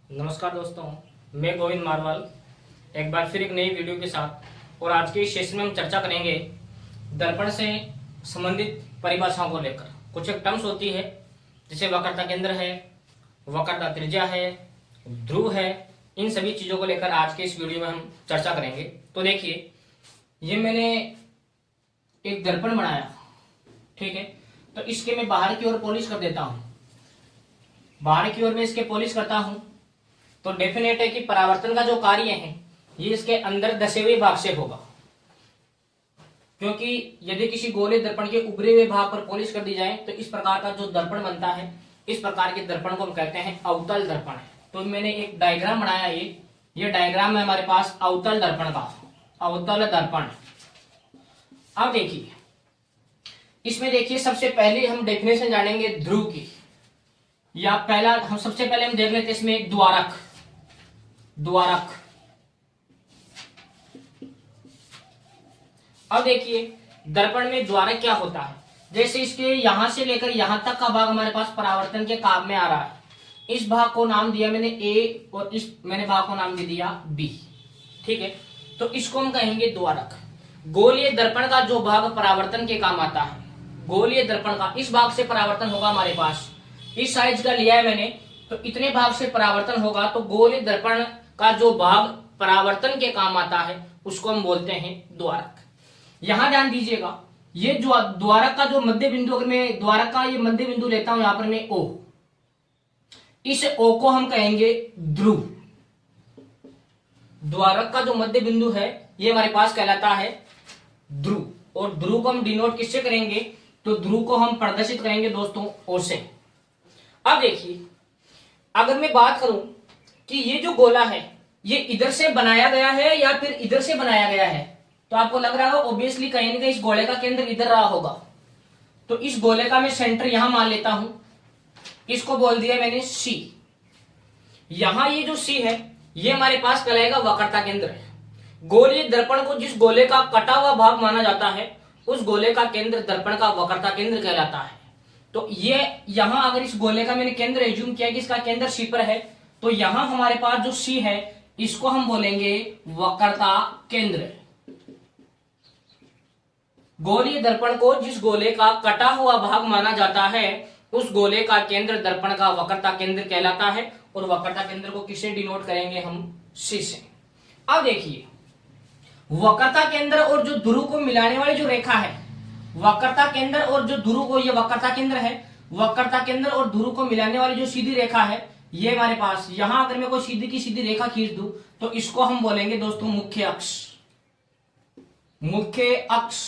नमस्कार दोस्तों, मैं गोविंद मारवाल एक बार फिर एक नई वीडियो के साथ। और आज के इस सेशन में हम चर्चा करेंगे दर्पण से संबंधित परिभाषाओं को लेकर। कुछ एक टर्म्स होती है जैसे वक्रता केंद्र है, वक्रता त्रिज्या है, ध्रुव है। इन सभी चीजों को लेकर आज के इस वीडियो में हम चर्चा करेंगे। तो देखिए, ये मैंने एक दर्पण बनाया, ठीक है। तो इसके मैं बाहर की ओर पॉलिश कर देता हूं। बाहर की ओर में इसके पॉलिश करता हूं तो डेफिनेट है कि परावर्तन का जो कार्य है ये इसके अंदर धसे हुए भाग से होगा, क्योंकि यदि किसी गोले दर्पण के उभरे हुए भाग पर पॉलिश कर दी जाए तो इस प्रकार का जो दर्पण बनता है, इस प्रकार के दर्पण को हम कहते हैं अवतल दर्पण। तो मैंने एक डायग्राम बनाया, ये डायग्राम है हमारे पास अवतल दर्पण का, अवतल दर्पण। अब देखिए, इसमें देखिए सबसे पहले हम डेफिनेशन जानेंगे ध्रुव की, या पहला हम सबसे पहले हम देख लेते हैं इसमें एक द्वारक। द्वारक, अब देखिए दर्पण में द्वारक क्या होता है। जैसे इसके यहां से लेकर यहां तक का भाग हमारे पास परावर्तन के काम में आ रहा है। इस भाग को नाम दिया मैंने ए और इस मैंने भाग को नाम दे दिया बी, ठीक है। तो इसको हम कहेंगे द्वारक। गोलीय दर्पण का जो भाग परावर्तन के काम आता है, गोलीय दर्पण का इस भाग से परावर्तन होगा हमारे पास, इस साइज का लिया है मैंने, तो इतने भाग से परावर्तन होगा। तो गोलीय दर्पण का जो भाग परावर्तन के काम आता है उसको हम बोलते हैं द्वारक। यहां ध्यान दीजिएगा, ये जो द्वारक का जो मध्य बिंदु, अगर मैं द्वारक का ये मध्य बिंदु लेता हूं यहां पर मैं ओ, इस ओ को हम कहेंगे ध्रुव। द्वारक का जो मध्य बिंदु है ये हमारे पास कहलाता है ध्रुव। और ध्रुव को हम डिनोट किससे करेंगे, तो ध्रुव को हम प्रदर्शित करेंगे दोस्तों ओ से। अब देखिए, अगर मैं बात करूं कि ये जो गोला है ये इधर से बनाया गया है या फिर इधर से बनाया गया है, तो आपको लग रहा होगा ऑब्वियसली कहीं ना कहीं इस गोले का केंद्र इधर रहा होगा। तो इस गोले का मैं सेंटर यहां मान लेता हूं, इसको बोल दिया मैंने सी। यहां ये जो सी है ये हमारे पास कहलाएगा वक्रता केंद्र है। गोलीय दर्पण को जिस गोले का कटा हुआ भाग माना जाता है उस गोले का केंद्र दर्पण का वक्रता केंद्र कहलाता है। तो ये यहां अगर इस गोले का मैंने केंद्र एज्यूम किया कि इसका केंद्र सी पर है, तो यहां हमारे पास जो सी है इसको हम बोलेंगे वक्रता केंद्र। गोलीय दर्पण को जिस गोले का कटा हुआ भाग माना जाता है उस गोले का केंद्र दर्पण का वक्रता केंद्र कहलाता है। और वक्रता केंद्र को किससे डिनोट करेंगे हम, सी से। अब देखिए, वक्रता केंद्र और जो ध्रुव को मिलाने वाली जो रेखा है, वक्रता केंद्र और जो ध्रुव को, ये वक्रता केंद्र है, वक्रता केंद्र और ध्रुव को मिलाने वाली जो सीधी रेखा है ये हमारे पास, यहां अगर मैं कोई सीधी की सीधी रेखा खींच दूं तो इसको हम बोलेंगे दोस्तों मुख्य अक्ष। मुख्य अक्ष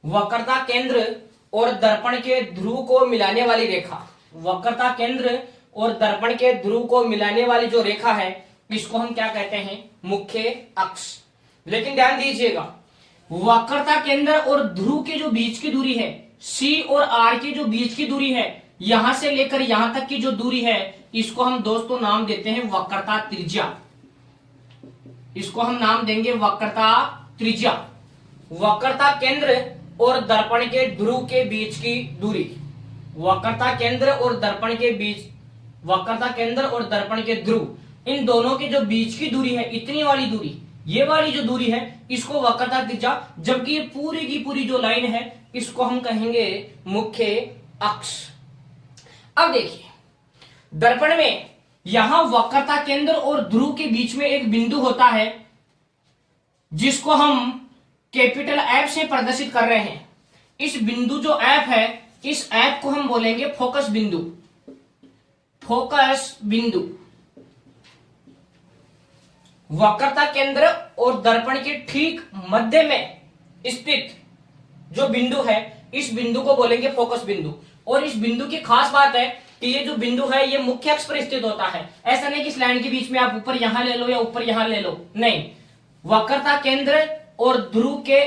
वक्रता केंद्र और दर्पण के ध्रुव को मिलाने वाली रेखा, वक्रता केंद्र और दर्पण के ध्रुव को मिलाने वाली जो रेखा है इसको हम क्या कहते हैं, मुख्य अक्ष। लेकिन ध्यान दीजिएगा, वक्रता केंद्र और ध्रुव के जो बीच की दूरी है, सी और आर के जो बीच की दूरी है, यहां से लेकर यहां तक की जो दूरी है इसको हम दोस्तों नाम देते हैं वक्रता त्रिज्या। इसको हम नाम देंगे वक्रता त्रिज्या। वक्रता केंद्र और दर्पण के ध्रुव के बीच की दूरी, वक्रता केंद्र और दर्पण के बीच, वक्रता केंद्र और दर्पण के ध्रुव, इन दोनों के जो बीच की दूरी है, इतनी वाली दूरी, ये वाली जो दूरी है इसको वक्रता त्रिज्या, जबकि ये पूरी की पूरी जो लाइन है इसको हम कहेंगे मुख्य अक्ष। अब देखिए, दर्पण में यहां वक्रता केंद्र और ध्रुव के बीच में एक बिंदु होता है जिसको हम कैपिटल एफ से प्रदर्शित कर रहे हैं। इस बिंदु जो एफ है, इस एफ को हम बोलेंगे फोकस बिंदु। फोकस बिंदु वक्रता केंद्र और दर्पण के ठीक मध्य में स्थित जो बिंदु है इस बिंदु को बोलेंगे फोकस बिंदु। और इस बिंदु की खास बात है कि ये जो बिंदु है ये मुख्य अक्ष पर स्थित होता है। ऐसा नहीं कि इस लाइन के बीच में आप ऊपर यहां ले लो या ऊपर यहां ले लो, नहीं। वक्रता केंद्र और ध्रुव के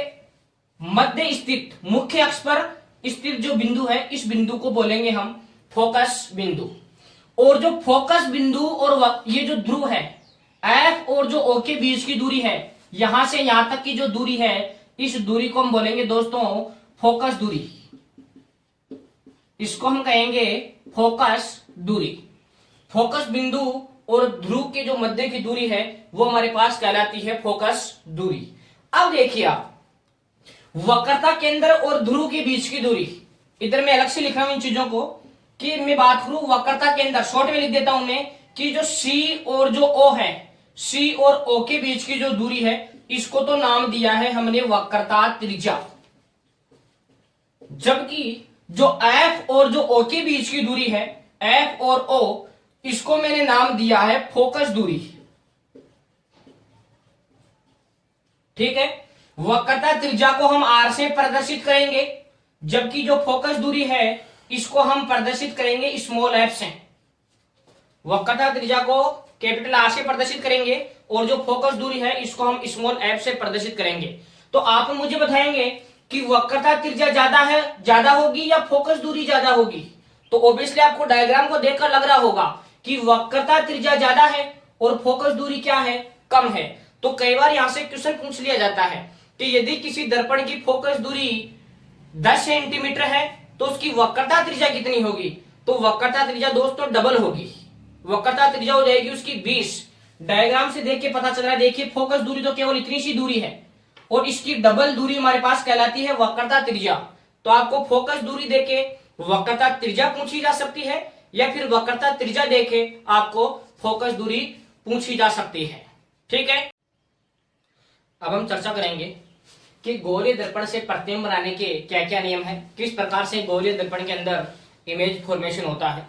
मध्य स्थित मुख्य अक्ष पर स्थित जो बिंदु है इस बिंदु को बोलेंगे हम फोकस बिंदु। और जो फोकस बिंदु और ये जो ध्रुव है, एफ और जो ओ के बीच की दूरी है, यहां से यहां तक की जो दूरी है इस दूरी को हम बोलेंगे दोस्तों फोकस दूरी। इसको हम कहेंगे फोकस दूरी। फोकस बिंदु और ध्रुव के जो मध्य की दूरी है वो हमारे पास कहलाती है फोकस दूरी। अब देखिए आप, वक्रता केंद्र और ध्रुव के बीच की दूरी, इधर मैं अलग से लिख रहा हूं इन चीजों को कि मैं बात करूं वक्रता केंद्र, शॉर्ट में लिख देता हूं मैं कि जो C और जो O है, C और O के बीच की जो दूरी है इसको तो नाम दिया है हमने वक्रता त्रिज्या, जबकि जो F और जो O के बीच की दूरी है, F और O, इसको मैंने नाम दिया है फोकस दूरी। ठीक है, वक्रता त्रिज्या को हम R से प्रदर्शित करेंगे, जबकि जो फोकस दूरी है इसको हम प्रदर्शित करेंगे स्मॉल f से। वक्रता त्रिज्या को कैपिटल R से प्रदर्शित करेंगे और जो फोकस दूरी है इसको हम स्मॉल f से प्रदर्शित करेंगे। तो आप मुझे बताएंगे कि वक्रता त्रिज्या ज्यादा होगी या फोकस दूरी ज्यादा होगी? तो ऑब्वियसली आपको डायग्राम को देखकर लग रहा होगा कि वक्रता त्रिज्या ज्यादा है और फोकस दूरी क्या है, कम है। तो कई बार यहां से क्वेश्चन पूछ लिया जाता है कि यदि किसी दर्पण की फोकस दूरी 10 सेंटीमीटर है तो उसकी वक्रता त्रिज्या कितनी होगी? तो वक्रता त्रिज्या दोस्तों डबल होगी, वक्रता त्रिज्या हो जाएगी उसकी 20। डायग्राम से देख के पता चल रहा है, देखिए फोकस दूरी तो केवल इतनी सी दूरी है और इसकी डबल दूरी हमारे पास कहलाती है वक्रता त्रिज्या। तो आपको फोकस दूरी देके वक्रता त्रिज्या पूछी जा सकती है या फिर वक्रता त्रिज्या देके आपको फोकस दूरी पूछी जा सकती है। ठीक है, अब हम चर्चा करेंगे कि गोलीय दर्पण से प्रतिबिंब बनाने के क्या क्या नियम है, किस प्रकार से गोलीय दर्पण के अंदर इमेज फॉर्मेशन होता है।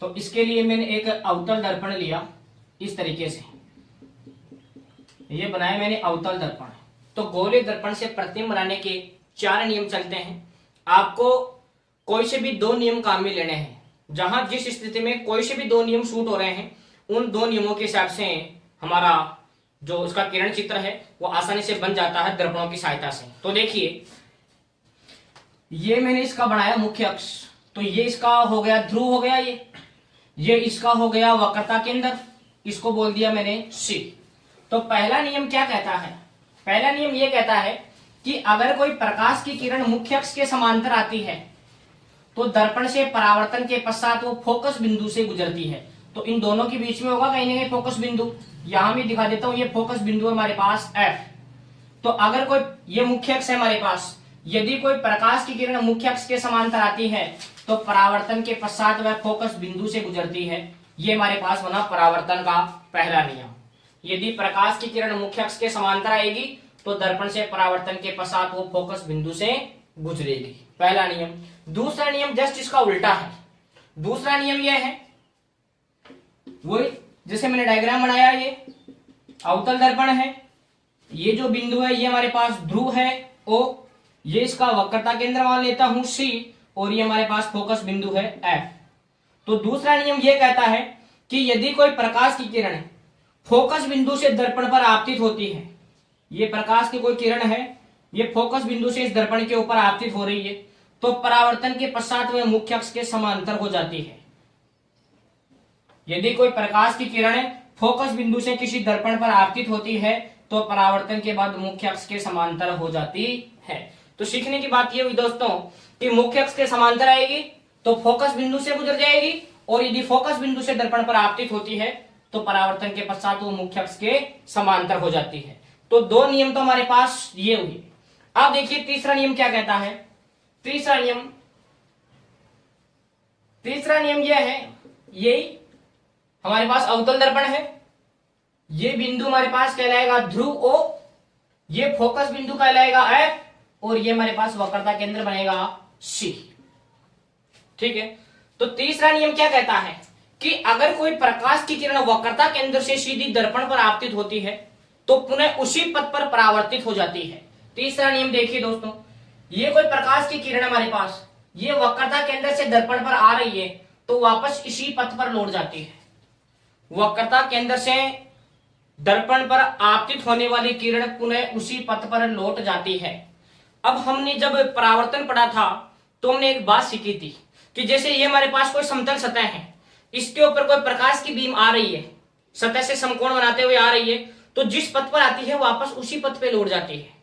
तो इसके लिए मैंने एक अवतल दर्पण लिया, इस तरीके से ये बनाया मैंने अवतल दर्पण। तो गोलीय दर्पण से प्रतिबिंब बनाने के 4 नियम चलते हैं। आपको कोई से भी 2 नियम काम में लेने हैं, जहां जिस स्थिति में कोई से भी 2 नियम शूट हो रहे हैं उन 2 नियमों के हिसाब से हमारा जो उसका किरण चित्र है वो आसानी से बन जाता है दर्पणों की सहायता से। तो देखिए, ये मैंने इसका बनाया मुख्य अक्ष, तो ये इसका हो गया ध्रुव हो गया, ये इसका हो गया वक्रता केंद्र, इसको बोल दिया मैंने C। तो पहला नियम क्या कहता है? पहला नियम ये कहता है कि अगर कोई प्रकाश की किरण मुख्य अक्ष के समांतर आती है तो दर्पण से परावर्तन के पश्चात वो फोकस बिंदु से गुजरती है। तो इन दोनों के बीच में होगा कहीं ना कहीं फोकस बिंदु, यहां मैं दिखा देता हूं, ये फोकस बिंदु है हमारे पास F। तो अगर कोई, ये मुख्य अक्ष है हमारे पास, यदि कोई प्रकाश की किरण मुख्य अक्ष के समांतर आती है तो परावर्तन के पश्चात वह फोकस बिंदु से गुजरती है। ये हमारे पास बना परावर्तन का पहला नियम। यदि प्रकाश की किरण मुख्य अक्ष के समांतर आएगी तो दर्पण से परावर्तन के पश्चात वो फोकस बिंदु से गुजरेगी, पहला नियम। दूसरा नियम जस्ट इसका उल्टा है। दूसरा नियम यह है, वही जैसे मैंने डायग्राम बनाया, ये अवतल दर्पण है, ये जो बिंदु है ये हमारे पास ध्रुव है O, ये इसका वक्रता केंद्र मान लेता हूं C, और ये हमारे पास फोकस बिंदु है F। तो दूसरा नियम ये कहता है कि यदि कोई प्रकाश की किरण फोकस बिंदु से दर्पण पर आपतित होती है, ये प्रकाश की कोई किरण है, ये फोकस बिंदु से इस दर्पण के ऊपर आपतित हो रही है, तो परावर्तन के पश्चात वह मुख्य अक्ष के समांतर हो जाती है। यदि कोई प्रकाश की किरण फोकस बिंदु से किसी दर्पण पर आपतित होती है तो परावर्तन के बाद मुख्य अक्ष के समांतर हो जाती है। तो सीखने की बात यह हुई दोस्तों कि मुख्य अक्ष के समांतर आएगी तो फोकस बिंदु से गुजर जाएगी, और यदि फोकस बिंदु से दर्पण पर आपतित होती है तो परावर्तन के पश्चात वो मुख्य अक्ष के समांतर हो जाती है। तो 2 नियम तो हमारे पास ये हुए। अब देखिए तीसरा नियम क्या कहता है। तीसरा नियम यह है, यही हमारे पास अवतल दर्पण है, ये बिंदु हमारे पास कहलाएगा ध्रुव O, ये फोकस बिंदु कहलाएगा F, और ये हमारे पास वक्रता केंद्र बनेगा C। ठीक है, तो तीसरा नियम क्या कहता है कि अगर कोई प्रकाश की किरण वक्रता केंद्र से सीधी दर्पण पर आपतित होती है तो पुनः उसी पथ पर परावर्तित हो जाती है। तीसरा नियम देखिए दोस्तों, ये कोई प्रकाश की किरण हमारे पास, ये वक्रता केंद्र से दर्पण पर आ रही है तो वापस इसी पथ पर लौट जाती है। वक्रता केंद्र से दर्पण पर आपतित होने वाली किरण पुनः उसी पथ पर लौट जाती है। अब हमने जब परावर्तन पढ़ा था तो हमने एक बात सीखी थी कि जैसे ये हमारे पास कोई समतल सतह है, इसके ऊपर कोई प्रकाश की बीम आ रही है, सतह से समकोण बनाते हुए आ रही है, तो जिस पथ पर आती है वापस उसी पथ पे लौट जाती है।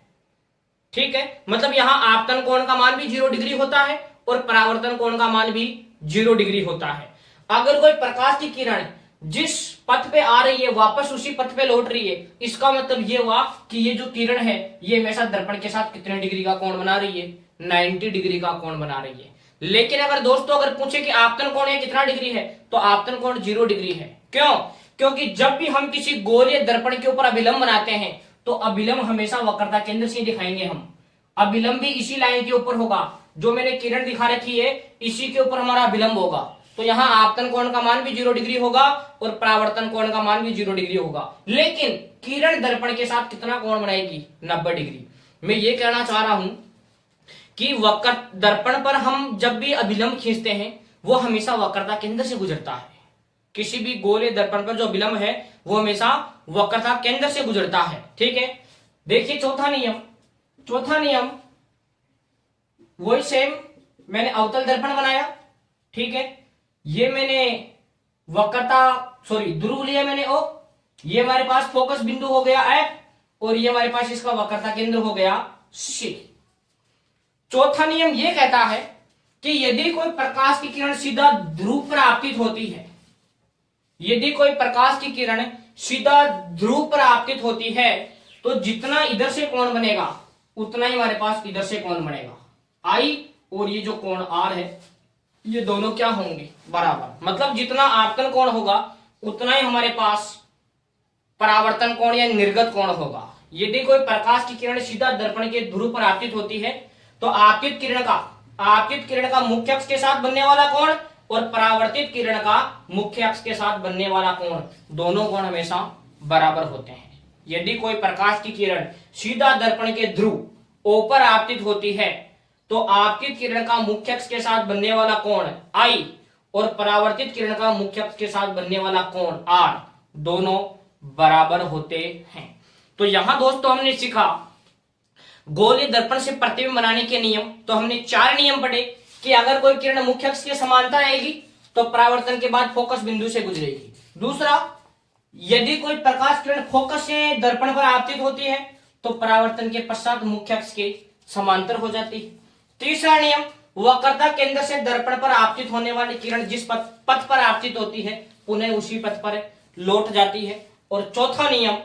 ठीक है, मतलब यहां आपतन कोण का मान भी 0 डिग्री होता है और परावर्तन कोण का मान भी 0 डिग्री होता है। अगर कोई प्रकाश की किरण जिस पथ पे आ रही है वापस उसी पथ पे लौट रही है, इसका मतलब ये हुआ कि ये जो किरण है ये हमेशा दर्पण के साथ कितने डिग्री का कोण बना रही है, 90 डिग्री का कोण बना रही है। लेकिन अगर दोस्तों अगर पूछे कि आपतन कोण है कितना डिग्री है, तो आपतन कोण 0 डिग्री है। क्यों? क्योंकि जब भी हम किसी गोलीय दर्पण के ऊपर अभिलंब बनाते हैं तो अभिलंब हमेशा वक्रता केंद्र से दिखाएंगे हम। अभिलंब भी इसी लाइन के ऊपर होगा, जो मैंने किरण दिखा रखी है इसी के ऊपर हमारा अभिलंब होगा। तो यहाँ आपतन कोण का मान भी 0 डिग्री होगा और परावर्तन कोण का मान भी 0 डिग्री होगा। लेकिन किरण दर्पण के साथ कितना कोण बनाएगी? 90 डिग्री। मैं ये कहना चाह रहा हूं कि वक्र दर्पण पर हम जब भी अभिलंब खींचते हैं वो हमेशा वक्रता केंद्र से गुजरता है। किसी भी गोले दर्पण पर जो अभिलंब है वो हमेशा वक्रता केंद्र से गुजरता है। ठीक है, देखिए चौथा नियम वही सेम, मैंने अवतल दर्पण बनाया। ठीक है, ये मैंने ध्रुव लिया मैंने ओ, ये हमारे पास फोकस बिंदु हो गया एफ और ये हमारे पास इसका वक्रता केंद्र हो गया सी। चौथा नियम ये कहता है कि यदि कोई प्रकाश की किरण सीधा ध्रुव पर आपतित होती है, यदि कोई प्रकाश की किरण सीधा ध्रुव पर आपतित होती है तो जितना इधर से कोण बनेगा उतना ही हमारे पास इधर से कोण बनेगा आई, और ये जो कोण आर है ये दोनों क्या होंगे? बराबर। मतलब जितना आपतन कोण होगा उतना ही हमारे पास परावर्तन कोण या निर्गत कोण होगा। यदि कोई प्रकाश की किरण सीधा दर्पण के ध्रुव पर आपतित होती है तो आपतित किरण का मुख्य अक्ष के साथ बनने वाला कोण और परावर्तित किरण का मुख्य अक्ष के साथ बनने वाला कोण, दोनों कोण हमेशा बराबर होते हैं। यदि कोई प्रकाश की किरण सीधा दर्पण के ध्रुव ओ पर आपतित होती है तो आपतित किरण का मुख्य अक्ष के साथ बनने वाला कोण आई और परावर्तित किरण का मुख्य अक्ष के साथ बनने वाला कोण आर, दोनों बराबर होते हैं। तो यहां दोस्तों हमने सीखा गोलीय दर्पण से प्रतिबिंब बनाने के नियम। तो हमने 4 नियम पढ़े कि अगर कोई किरण मुख्य अक्ष के समांतर आएगी तो परावर्तन के बाद फोकस बिंदु से गुजरेगी। दूसरा, यदि कोई प्रकाश किरण फोकस से दर्पण पर आपतित होती है तो परावर्तन के पश्चात मुख्य अक्ष के समांतर हो जाती है। तीसरा नियम, वक्रता केंद्र से दर्पण पर आपतित होने वाली किरण जिस पथ पर आपतित होती है पुनः उसी पथ पर लौट जाती है। और चौथा नियम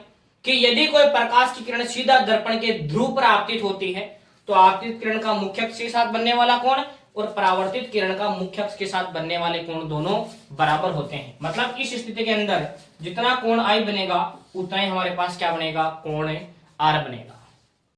कि यदि कोई प्रकाश की किरण सीधा दर्पण के ध्रुव पर आपतित होती है तो आपतित किरण का मुख्य अक्ष के साथ बनने वाला कोण और परावर्तित किरण का मुख्य अक्ष के साथ बनने वाले कोण दोनों बराबर होते हैं। मतलब इस स्थिति के अंदर जितना कोण आई बनेगा उतना ही हमारे पास क्या बनेगा? कोण आर बनेगा।